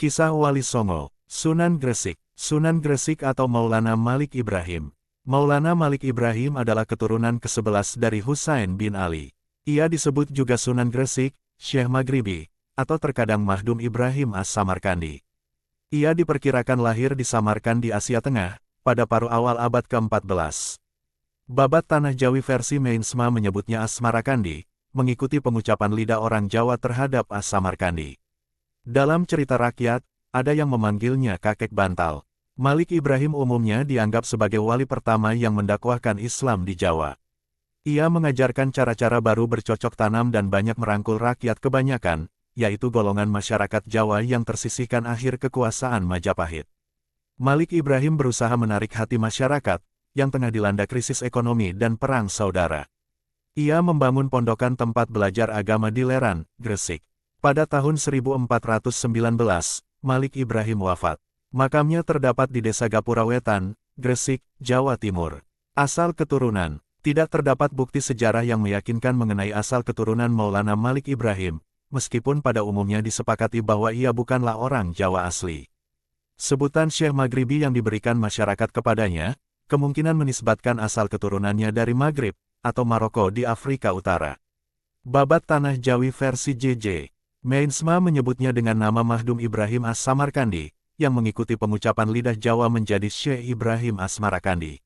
Kisah Wali Songo, Sunan Gresik. Sunan Gresik atau Maulana Malik Ibrahim. Maulana Malik Ibrahim adalah keturunan ke-11 dari Husain bin Ali. Ia disebut juga Sunan Gresik, Syekh Maghribi, atau terkadang Mahdum Ibrahim As-Samarkandi. Ia diperkirakan lahir di Samarkand di Asia Tengah, pada paruh awal abad ke-14. Babat Tanah Jawi versi Meinsma menyebutnya As-Samarkandi, mengikuti pengucapan lidah orang Jawa terhadap As-Samarkandi. Dalam cerita rakyat, ada yang memanggilnya kakek bantal. Malik Ibrahim umumnya dianggap sebagai wali pertama yang mendakwahkan Islam di Jawa. Ia mengajarkan cara-cara baru bercocok tanam dan banyak merangkul rakyat kebanyakan, yaitu golongan masyarakat Jawa yang tersisihkan akhir kekuasaan Majapahit. Malik Ibrahim berusaha menarik hati masyarakat, yang tengah dilanda krisis ekonomi dan perang saudara. Ia membangun pondokan tempat belajar agama di Leran, Gresik. Pada tahun 1419, Malik Ibrahim wafat. Makamnya terdapat di Desa Gapura Wetan, Gresik, Jawa Timur. Asal keturunan. Tidak terdapat bukti sejarah yang meyakinkan mengenai asal keturunan Maulana Malik Ibrahim, meskipun pada umumnya disepakati bahwa ia bukanlah orang Jawa asli. Sebutan Syekh Maghribi yang diberikan masyarakat kepadanya, kemungkinan menisbatkan asal keturunannya dari Maghrib, atau Maroko di Afrika Utara. Babat Tanah Jawi versi JJ. Meinsma menyebutnya dengan nama Mahdum Ibrahim As-Samarkandi, yang mengikuti pengucapan lidah Jawa menjadi Syekh Ibrahim As-Samarkandi.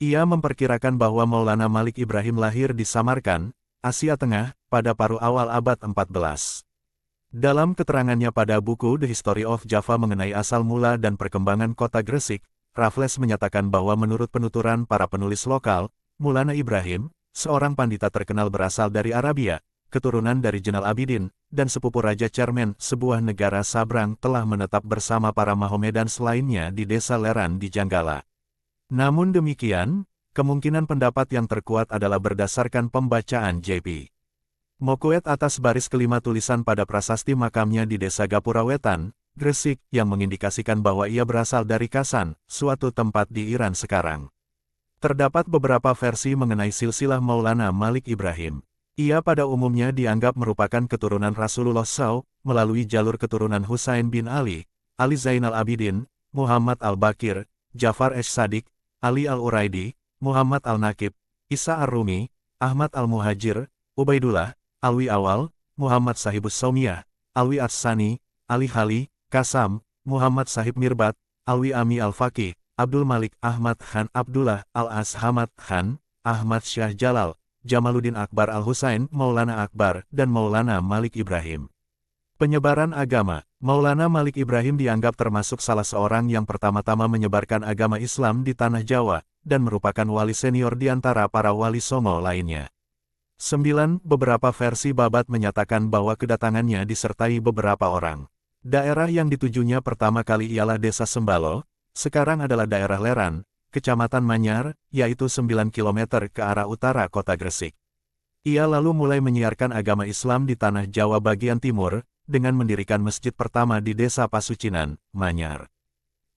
Ia memperkirakan bahwa Maulana Malik Ibrahim lahir di Samarkand, Asia Tengah, pada paruh awal abad 14. Dalam keterangannya pada buku The History of Java mengenai asal mula dan perkembangan kota Gresik, Raffles menyatakan bahwa menurut penuturan para penulis lokal, Maulana Ibrahim, seorang pandita terkenal berasal dari Arabia, keturunan dari Jenal Abidin, dan sepupu Raja Cermen, sebuah negara Sabrang telah menetap bersama para Mahomedan selainnya di desa Leran di Janggala. Namun demikian, kemungkinan pendapat yang terkuat adalah berdasarkan pembacaan J.P. Mokuet atas baris kelima tulisan pada prasasti makamnya di Desa Gapura Wetan, Gresik, yang mengindikasikan bahwa ia berasal dari Kasan, suatu tempat di Iran sekarang. Terdapat beberapa versi mengenai silsilah Maulana Malik Ibrahim. Ia pada umumnya dianggap merupakan keturunan Rasulullah SAW, melalui jalur keturunan Husain bin Ali, Ali Zainal Abidin, Muhammad Al-Bakir, Jafar Esh-Sadiq, Ali Al-Uraidi, Muhammad Al-Nakib, Isa Ar-Rumi, Ahmad Al-Muhajir, Ubaidullah, Alwi Awal, Muhammad Sahibus Saumiyah, Alwi As-Sani, Ali Hali, Kasam, Muhammad Sahib Mirbat, Alwi Ami Al-Faqih, Abdul Malik Ahmad Khan Abdullah Al-Ashamad Khan, Ahmad Syah Jalal, Jamaluddin Akbar Al-Husain, Maulana Akbar, dan Maulana Malik Ibrahim. Penyebaran agama. Maulana Malik Ibrahim dianggap termasuk salah seorang yang pertama-tama menyebarkan agama Islam di Tanah Jawa, dan merupakan wali senior di antara para wali songo lainnya. 9. Beberapa versi babat menyatakan bahwa kedatangannya disertai beberapa orang. Daerah yang ditujunya pertama kali ialah Desa Sembalo, sekarang adalah daerah Leran, Kecamatan Manyar, yaitu 9 km ke arah utara kota Gresik. Ia lalu mulai menyiarkan agama Islam di Tanah Jawa bagian timur, dengan mendirikan masjid pertama di Desa Pasucinan, Manyar.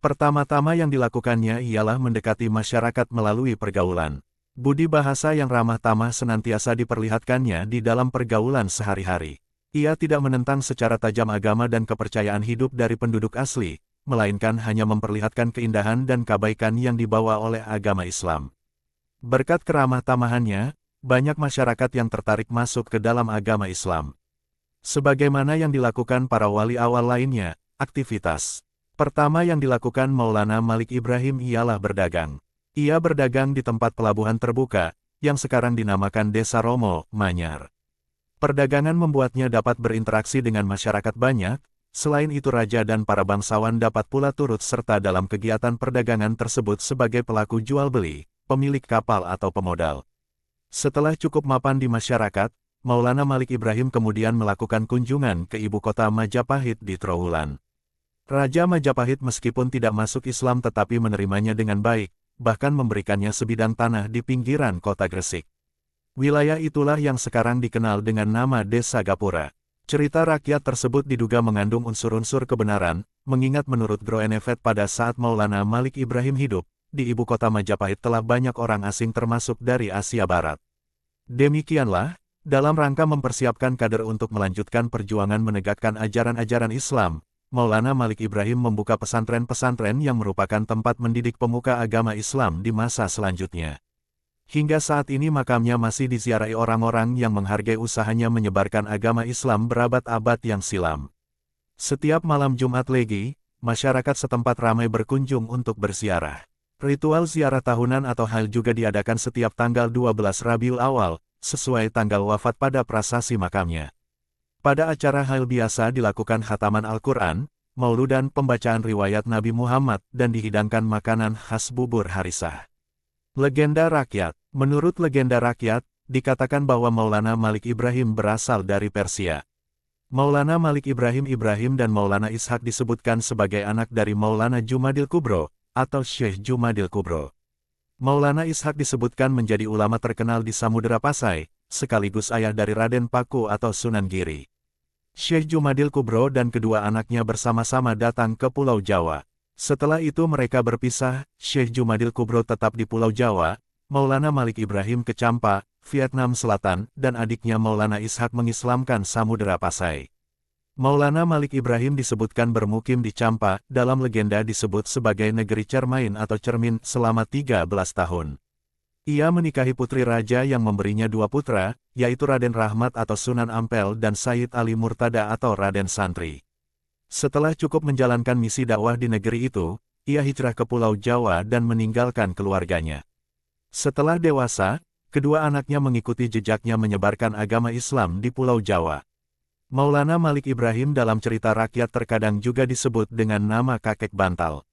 Pertama-tama yang dilakukannya ialah mendekati masyarakat melalui pergaulan. Budi bahasa yang ramah tamah senantiasa diperlihatkannya di dalam pergaulan sehari-hari. Ia tidak menentang secara tajam agama dan kepercayaan hidup dari penduduk asli, melainkan hanya memperlihatkan keindahan dan kebaikan yang dibawa oleh agama Islam. Berkat keramah tamahannya, banyak masyarakat yang tertarik masuk ke dalam agama Islam. Sebagaimana yang dilakukan para wali awal lainnya, aktivitas pertama yang dilakukan Maulana Malik Ibrahim ialah berdagang. Ia berdagang di tempat pelabuhan terbuka, yang sekarang dinamakan Desa Romo, Manyar. Perdagangan membuatnya dapat berinteraksi dengan masyarakat banyak. Selain itu raja dan para bangsawan dapat pula turut serta dalam kegiatan perdagangan tersebut sebagai pelaku jual-beli, pemilik kapal atau pemodal. Setelah cukup mapan di masyarakat, Maulana Malik Ibrahim kemudian melakukan kunjungan ke ibu kota Majapahit di Trowulan. Raja Majapahit meskipun tidak masuk Islam tetapi menerimanya dengan baik, bahkan memberikannya sebidang tanah di pinggiran kota Gresik. Wilayah itulah yang sekarang dikenal dengan nama Desa Gapura. Cerita rakyat tersebut diduga mengandung unsur-unsur kebenaran, mengingat menurut Groeneveld pada saat Maulana Malik Ibrahim hidup, di ibu kota Majapahit telah banyak orang asing termasuk dari Asia Barat. Demikianlah, dalam rangka mempersiapkan kader untuk melanjutkan perjuangan menegakkan ajaran-ajaran Islam, Maulana Malik Ibrahim membuka pesantren-pesantren yang merupakan tempat mendidik pemuka agama Islam di masa selanjutnya. Hingga saat ini makamnya masih diziarahi orang-orang yang menghargai usahanya menyebarkan agama Islam berabad-abad yang silam. Setiap malam Jumat Legi, masyarakat setempat ramai berkunjung untuk berziarah. Ritual ziarah tahunan atau hail juga diadakan setiap tanggal 12 Rabiul Awal, sesuai tanggal wafat pada prasasti makamnya. Pada acara hail biasa dilakukan khataman Al-Quran, maulud dan pembacaan riwayat Nabi Muhammad dan dihidangkan makanan khas bubur harisah. Legenda rakyat. Menurut legenda rakyat, dikatakan bahwa Maulana Malik Ibrahim berasal dari Persia. Maulana Malik Ibrahim dan Maulana Ishak disebutkan sebagai anak dari Maulana Jumadil Kubro, atau Syekh Jumadil Kubro. Maulana Ishak disebutkan menjadi ulama terkenal di Samudera Pasai, sekaligus ayah dari Raden Paku atau Sunan Giri. Syekh Jumadil Kubro dan kedua anaknya bersama-sama datang ke Pulau Jawa. Setelah itu mereka berpisah, Syekh Jumadil Kubro tetap di Pulau Jawa, Maulana Malik Ibrahim ke Champa, Vietnam Selatan, dan adiknya Maulana Ishak mengislamkan Samudera Pasai. Maulana Malik Ibrahim disebutkan bermukim di Champa, dalam legenda disebut sebagai negeri cermain atau cermin selama 13 tahun. Ia menikahi putri raja yang memberinya 2 putra, yaitu Raden Rahmat atau Sunan Ampel dan Sayyid Ali Murtada atau Raden Santri. Setelah cukup menjalankan misi dakwah di negeri itu, ia hijrah ke Pulau Jawa dan meninggalkan keluarganya. Setelah dewasa, kedua anaknya mengikuti jejaknya menyebarkan agama Islam di Pulau Jawa. Maulana Malik Ibrahim dalam cerita rakyat terkadang juga disebut dengan nama kakek bantal.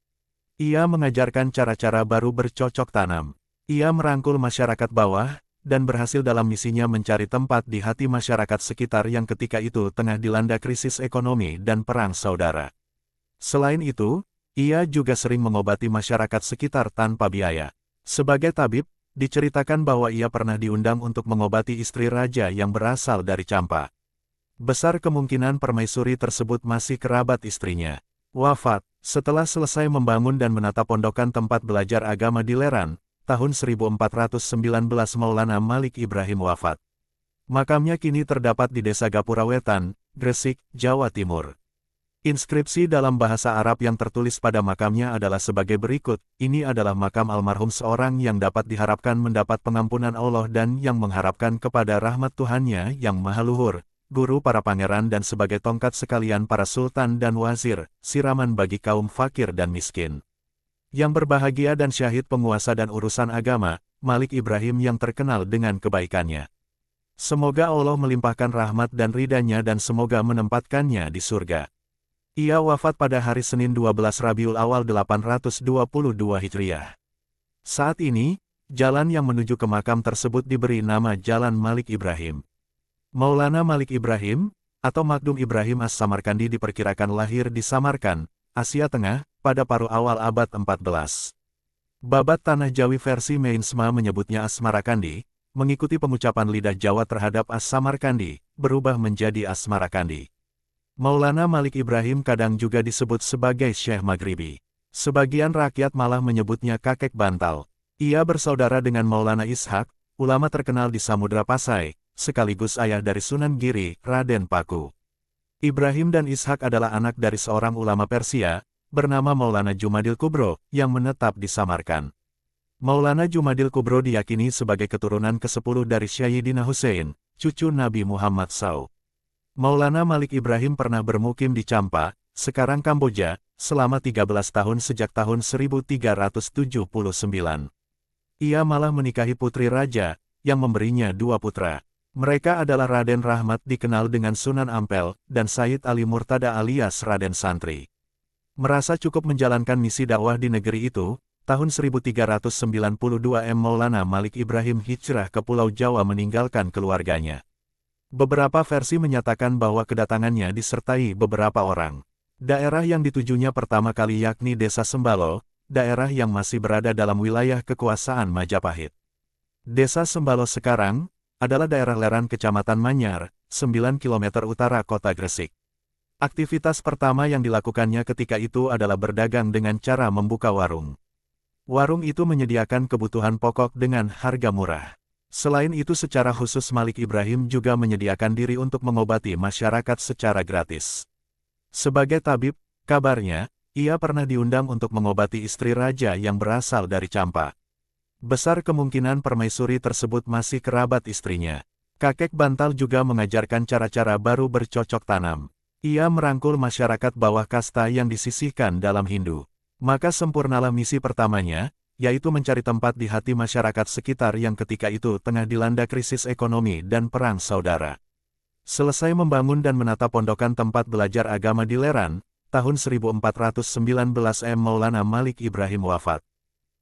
Ia mengajarkan cara-cara baru bercocok tanam. Ia merangkul masyarakat bawah, dan berhasil dalam misinya mencari tempat di hati masyarakat sekitar yang ketika itu tengah dilanda krisis ekonomi dan perang saudara. Selain itu, ia juga sering mengobati masyarakat sekitar tanpa biaya. Sebagai tabib, diceritakan bahwa ia pernah diundang untuk mengobati istri raja yang berasal dari Champa. Besar kemungkinan permaisuri tersebut masih kerabat istrinya. Wafat. Setelah selesai membangun dan menata pondokan tempat belajar agama di Leran, tahun 1419 Maulana Malik Ibrahim wafat. Makamnya kini terdapat di Desa Gapura Wetan, Gresik, Jawa Timur. Inskripsi dalam bahasa Arab yang tertulis pada makamnya adalah sebagai berikut, ini adalah makam almarhum seorang yang dapat diharapkan mendapat pengampunan Allah dan yang mengharapkan kepada rahmat Tuhannya yang maha luhur, guru para pangeran dan sebagai tongkat sekalian para sultan dan wazir, siraman bagi kaum fakir dan miskin. Yang berbahagia dan syahid penguasa dan urusan agama, Malik Ibrahim yang terkenal dengan kebaikannya. Semoga Allah melimpahkan rahmat dan ridanya dan semoga menempatkannya di surga. Ia wafat pada hari Senin 12 Rabiul Awal 822 Hijriah. Saat ini, jalan yang menuju ke makam tersebut diberi nama Jalan Malik Ibrahim. Maulana Malik Ibrahim, atau Makdum Ibrahim As-Samarkandi diperkirakan lahir di Samarkand, Asia Tengah, pada paruh awal abad 14. Babat Tanah Jawi versi Meinsma menyebutnya Asmarakandi, mengikuti pengucapan lidah Jawa terhadap As-Samarkandi, berubah menjadi Asmarakandi. Maulana Malik Ibrahim kadang juga disebut sebagai Syekh Maghribi. Sebagian rakyat malah menyebutnya kakek bantal. Ia bersaudara dengan Maulana Ishak, ulama terkenal di Samudera Pasai, sekaligus ayah dari Sunan Giri, Raden Paku. Ibrahim dan Ishak adalah anak dari seorang ulama Persia, bernama Maulana Jumadil Kubro, yang menetap di Samarkand. Maulana Jumadil Kubro diyakini sebagai keturunan ke-10 dari Sayyidina Hussein, cucu Nabi Muhammad SAW. Maulana Malik Ibrahim pernah bermukim di Champa, sekarang Kamboja, selama 13 tahun sejak tahun 1379. Ia malah menikahi putri raja, yang memberinya 2 putra. Mereka adalah Raden Rahmat dikenal dengan Sunan Ampel, dan Sayyid Ali Murtada alias Raden Santri. Merasa cukup menjalankan misi dakwah di negeri itu, tahun 1392 Maulana Malik Ibrahim hijrah ke Pulau Jawa meninggalkan keluarganya. Beberapa versi menyatakan bahwa kedatangannya disertai beberapa orang. Daerah yang ditujunya pertama kali yakni Desa Sembalo, daerah yang masih berada dalam wilayah kekuasaan Majapahit. Desa Sembalo sekarang adalah daerah Leran Kecamatan Manyar, 9 km utara kota Gresik. Aktivitas pertama yang dilakukannya ketika itu adalah berdagang dengan cara membuka warung. Warung itu menyediakan kebutuhan pokok dengan harga murah. Selain itu secara khusus Malik Ibrahim juga menyediakan diri untuk mengobati masyarakat secara gratis. Sebagai tabib, Kabarnya, ia pernah diundang untuk mengobati istri raja yang berasal dari Campa. Besar kemungkinan permaisuri tersebut masih kerabat istrinya. Kakek Bantal juga mengajarkan cara-cara baru bercocok tanam. Ia merangkul masyarakat bawah kasta yang disisihkan dalam Hindu. Maka sempurnalah misi pertamanya, yaitu mencari tempat di hati masyarakat sekitar yang ketika itu tengah dilanda krisis ekonomi dan perang saudara. Selesai membangun dan menata pondokan tempat belajar agama di Leran, tahun 1419 Maulana Malik Ibrahim wafat.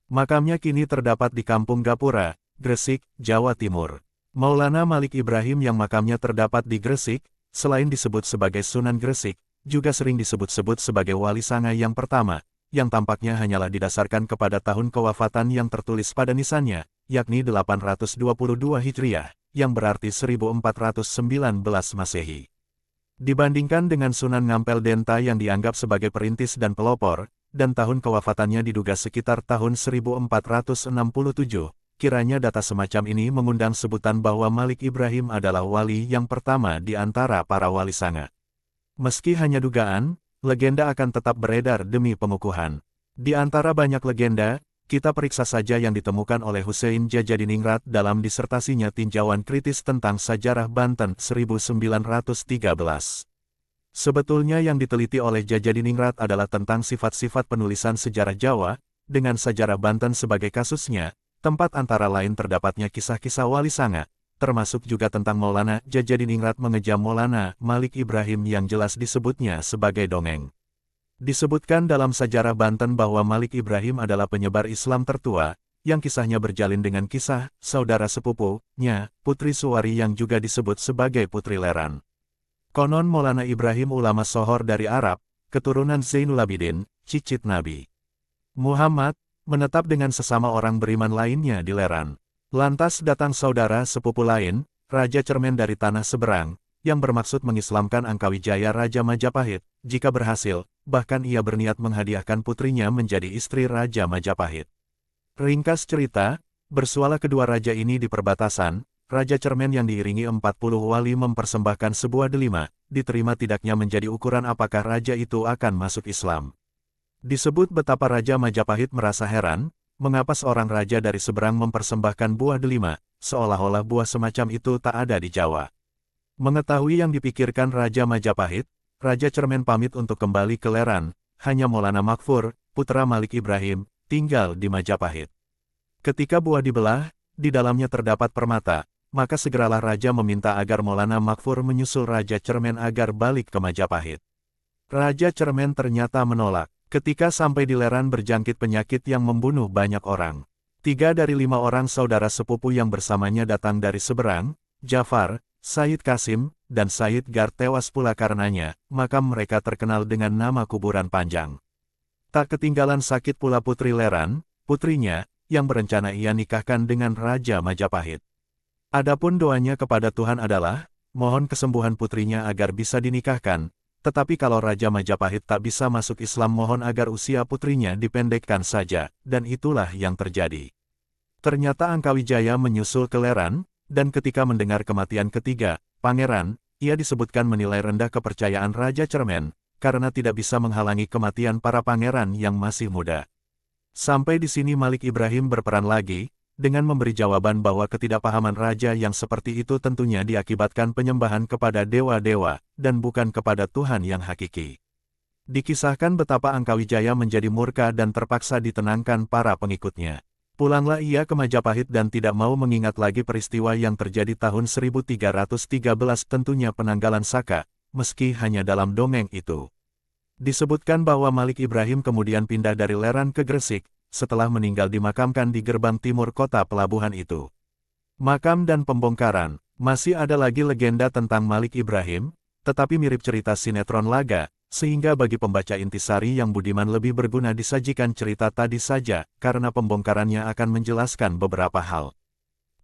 Makamnya kini terdapat di Kampung Gapura, Gresik, Jawa Timur. Maulana Malik Ibrahim yang makamnya terdapat di Gresik, selain disebut sebagai Sunan Gresik, juga sering disebut-sebut sebagai Wali Sanga yang pertama, yang tampaknya hanyalah didasarkan kepada tahun kewafatan yang tertulis pada nisannya, yakni 822 Hijriah, yang berarti 1419 Masehi. Dibandingkan dengan Sunan Ngampel Denta yang dianggap sebagai perintis dan pelopor, dan tahun kewafatannya diduga sekitar tahun 1467, kiranya data semacam ini mengundang sebutan bahwa Malik Ibrahim adalah wali yang pertama di antara para wali sanga. Meski hanya dugaan, legenda akan tetap beredar demi pengukuhan. Di antara banyak legenda, kita periksa saja yang ditemukan oleh Hussein Djajadiningrat dalam disertasinya Tinjauan Kritis tentang Sajarah Banten 1913. Sebetulnya yang diteliti oleh Djajadiningrat adalah tentang sifat-sifat penulisan sejarah Jawa, dengan Sajarah Banten sebagai kasusnya, tempat antara lain terdapatnya kisah-kisah wali sanga, termasuk juga tentang Maulana Djajadiningrat mengejam Maulana Malik Ibrahim yang jelas disebutnya sebagai dongeng. Disebutkan dalam Sajarah Banten bahwa Malik Ibrahim adalah penyebar Islam tertua, yang kisahnya berjalin dengan kisah saudara sepupunya, Putri Suwari yang juga disebut sebagai Putri Leran. Konon Maulana Ibrahim ulama sohor dari Arab, keturunan Zainul Abidin, cicit Nabi Muhammad, menetap dengan sesama orang beriman lainnya di Leran. Lantas datang saudara sepupu lain, Raja Cermen dari Tanah Seberang, yang bermaksud mengislamkan Angkawijaya Raja Majapahit. Jika berhasil, bahkan ia berniat menghadiahkan putrinya menjadi istri Raja Majapahit. Ringkas cerita, bersuala kedua raja ini di perbatasan, Raja Cermen yang diiringi 40 wali mempersembahkan sebuah delima, diterima tidaknya menjadi ukuran apakah raja itu akan masuk Islam. Disebut betapa Raja Majapahit merasa heran, mengapa seorang raja dari seberang mempersembahkan buah delima, seolah-olah buah semacam itu tak ada di Jawa. Mengetahui yang dipikirkan Raja Majapahit, Raja Cermen pamit untuk kembali ke Leran, hanya Maulana Makfur, putra Malik Ibrahim, tinggal di Majapahit. Ketika buah dibelah, di dalamnya terdapat permata, maka segeralah Raja meminta agar Maulana Makfur menyusul Raja Cermen agar balik ke Majapahit. Raja Cermen ternyata menolak. Ketika sampai di Leran berjangkit penyakit yang membunuh banyak orang. 3 dari 5 orang saudara sepupu yang bersamanya datang dari seberang, Jafar, Said Kasim, dan Said Gar tewas pula karenanya, makam mereka terkenal dengan nama kuburan panjang. Tak ketinggalan sakit pula Putri Leran, putrinya, yang berencana ia nikahkan dengan Raja Majapahit. Adapun doanya kepada Tuhan adalah, mohon kesembuhan putrinya agar bisa dinikahkan, tetapi kalau Raja Majapahit tak bisa masuk Islam mohon agar usia putrinya dipendekkan saja, dan itulah yang terjadi. Ternyata Angkawijaya menyusul ke Leran, dan ketika mendengar kematian ketiga, pangeran, ia disebutkan menilai rendah kepercayaan Raja Cermen, karena tidak bisa menghalangi kematian para pangeran yang masih muda. Sampai di sini Malik Ibrahim berperan lagi, dengan memberi jawaban bahwa ketidakpahaman raja yang seperti itu tentunya diakibatkan penyembahan kepada dewa-dewa, dan bukan kepada Tuhan yang hakiki. Dikisahkan betapa Angkawijaya menjadi murka dan terpaksa ditenangkan para pengikutnya. Pulanglah ia ke Majapahit dan tidak mau mengingat lagi peristiwa yang terjadi tahun 1313 tentunya penanggalan Saka, meski hanya dalam dongeng itu. Disebutkan bahwa Malik Ibrahim kemudian pindah dari Leran ke Gresik, setelah meninggal dimakamkan di gerbang timur kota pelabuhan itu. Makam dan pembongkaran, masih ada lagi legenda tentang Malik Ibrahim, tetapi mirip cerita sinetron laga, sehingga bagi pembaca intisari yang budiman lebih berguna disajikan cerita tadi saja, karena pembongkarannya akan menjelaskan beberapa hal.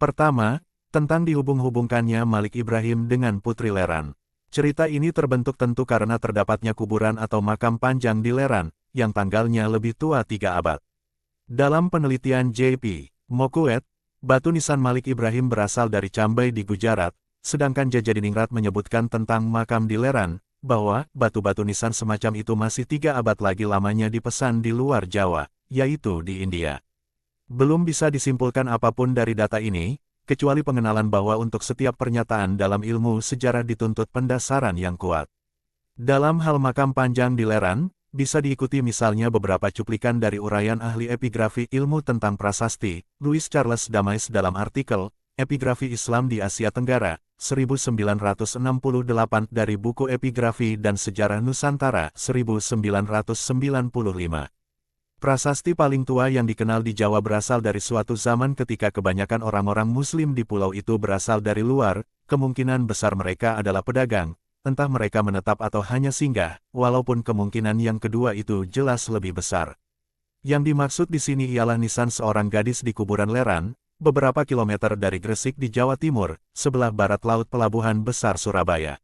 Pertama, tentang dihubung-hubungkannya Malik Ibrahim dengan Putri Leran. Cerita ini terbentuk tentu karena terdapatnya kuburan atau makam panjang di Leran, yang tanggalnya lebih tua 3 abad. Dalam penelitian J.P. Mokuet, batu nisan Malik Ibrahim berasal dari Cambai di Gujarat, sedangkan Djajadiningrat menyebutkan tentang makam di Leran, bahwa batu-batu nisan semacam itu masih 3 abad lagi lamanya dipesan di luar Jawa, yaitu di India. Belum bisa disimpulkan apapun dari data ini, kecuali pengenalan bahwa untuk setiap pernyataan dalam ilmu sejarah dituntut pendasaran yang kuat. Dalam hal makam panjang di Leran, bisa diikuti misalnya beberapa cuplikan dari uraian ahli epigrafi ilmu tentang prasasti, Louis Charles Damais dalam artikel, Epigrafi Islam di Asia Tenggara, 1968 dari buku Epigrafi dan Sejarah Nusantara, 1995. Prasasti paling tua yang dikenal di Jawa berasal dari suatu zaman ketika kebanyakan orang-orang Muslim di pulau itu berasal dari luar, kemungkinan besar mereka adalah pedagang, entah mereka menetap atau hanya singgah, walaupun kemungkinan yang kedua itu jelas lebih besar. Yang dimaksud di sini ialah nisan seorang gadis di kuburan Leran, beberapa kilometer dari Gresik di Jawa Timur, sebelah barat laut Pelabuhan Besar Surabaya.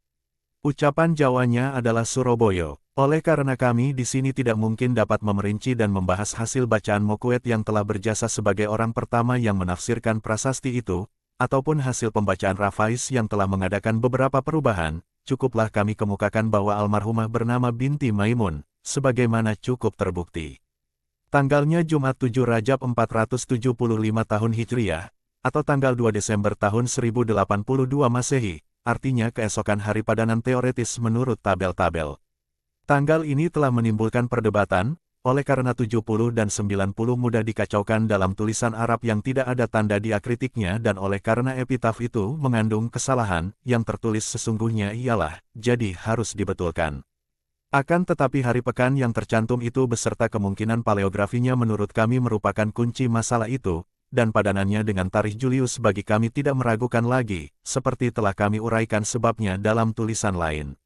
Ucapan Jawanya adalah Suroboyo. Oleh karena kami di sini tidak mungkin dapat memerinci dan membahas hasil bacaan Mokuet yang telah berjasa sebagai orang pertama yang menafsirkan prasasti itu, ataupun hasil pembacaan Rafais yang telah mengadakan beberapa perubahan, cukuplah kami kemukakan bahwa almarhumah bernama binti Maimun, sebagaimana cukup terbukti. Tanggalnya Jumat 7 Rajab 475 tahun Hijriah, atau tanggal 2 Desember tahun 1082 Masehi, artinya keesokan hari padanan teoretis menurut tabel-tabel. Tanggal ini telah menimbulkan perdebatan, oleh karena 70 dan 90 mudah dikacaukan dalam tulisan Arab yang tidak ada tanda diakritiknya dan oleh karena epitaf itu mengandung kesalahan, yang tertulis sesungguhnya ialah, jadi harus dibetulkan. Akan tetapi hari pekan yang tercantum itu beserta kemungkinan paleografinya menurut kami merupakan kunci masalah itu, dan padanannya dengan tarikh Julius bagi kami tidak meragukan lagi, seperti telah kami uraikan sebabnya dalam tulisan lain.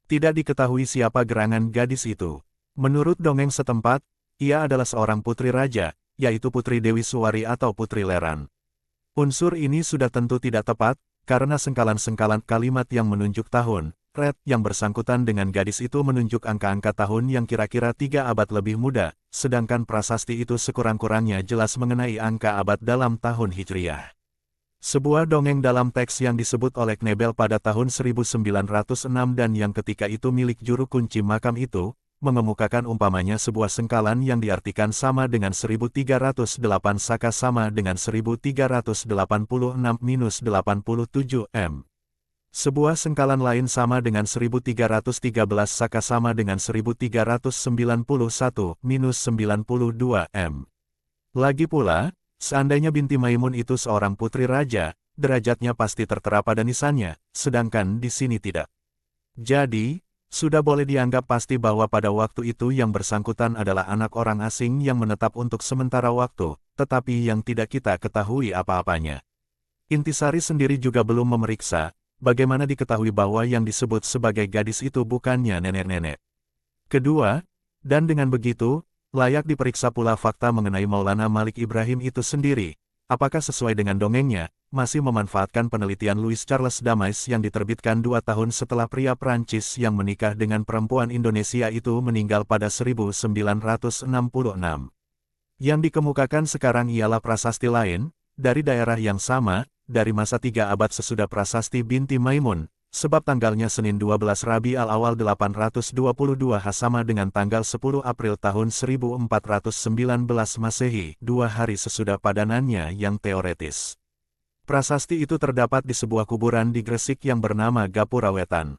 Tidak diketahui siapa gerangan gadis itu. Menurut dongeng setempat, ia adalah seorang putri raja, yaitu Putri Dewi Suwari atau Putri Leran. Unsur ini sudah tentu tidak tepat, karena sengkalan-sengkalan kalimat yang menunjuk tahun, yang bersangkutan dengan gadis itu menunjuk angka-angka tahun yang kira-kira 3 abad lebih muda, sedangkan prasasti itu sekurang-kurangnya jelas mengenai angka abad dalam tahun Hijriah. Sebuah dongeng dalam teks yang disebut oleh Knebel pada tahun 1906 dan yang ketika itu milik juru kunci makam itu, mengemukakan umpamanya sebuah sengkalan yang diartikan sama dengan 1308 saka sama dengan 1386-87 m. Sebuah sengkalan lain sama dengan 1313 saka sama dengan 1391-92 m. Lagi pula, seandainya binti Maimun itu seorang putri raja, derajatnya pasti tertera pada nisannya, sedangkan di sini tidak. Jadi, sudah boleh dianggap pasti bahwa pada waktu itu yang bersangkutan adalah anak orang asing yang menetap untuk sementara waktu, tetapi yang tidak kita ketahui apa-apanya. Intisari sendiri juga belum memeriksa, bagaimana diketahui bahwa yang disebut sebagai gadis itu bukannya nenek-nenek. Kedua, dan dengan begitu, layak diperiksa pula fakta mengenai Maulana Malik Ibrahim itu sendiri, apakah sesuai dengan dongengnya, masih memanfaatkan penelitian Louis Charles Damais yang diterbitkan 2 tahun setelah pria Prancis yang menikah dengan perempuan Indonesia itu meninggal pada 1966. Yang dikemukakan sekarang ialah prasasti lain, dari daerah yang sama, dari masa 3 abad sesudah prasasti binti Maimun, sebab tanggalnya Senin 12 Rabi al-Awal 822 sama dengan tanggal 10 April tahun 1419 Masehi, 2 hari sesudah padanannya yang teoretis. Prasasti itu terdapat di sebuah kuburan di Gresik yang bernama Gapura Wetan.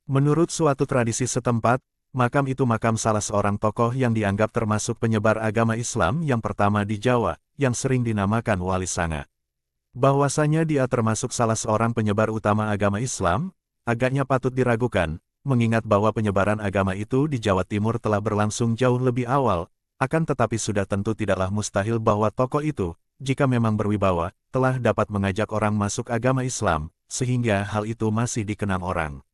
Menurut suatu tradisi setempat, makam itu makam salah seorang tokoh yang dianggap termasuk penyebar agama Islam yang pertama di Jawa, yang sering dinamakan Wali Sanga. Bahwasanya dia termasuk salah seorang penyebar utama agama Islam, agaknya patut diragukan, mengingat bahwa penyebaran agama itu di Jawa Timur telah berlangsung jauh lebih awal, akan tetapi sudah tentu tidaklah mustahil bahwa tokoh itu, jika memang berwibawa, telah dapat mengajak orang masuk agama Islam, sehingga hal itu masih dikenang orang.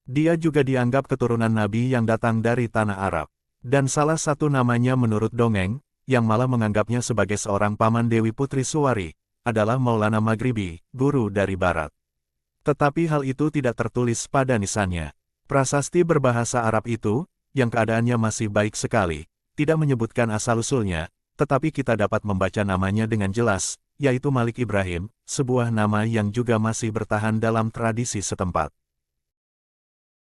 Dia juga dianggap keturunan Nabi yang datang dari tanah Arab, dan salah satu namanya menurut dongeng, yang malah menganggapnya sebagai seorang paman Dewi Putri Suwari, adalah Maulana Maghribi, guru dari Barat. Tetapi hal itu tidak tertulis pada nisannya. Prasasti berbahasa Arab itu, yang keadaannya masih baik sekali, tidak menyebutkan asal-usulnya, tetapi kita dapat membaca namanya dengan jelas, yaitu Malik Ibrahim, sebuah nama yang juga masih bertahan dalam tradisi setempat.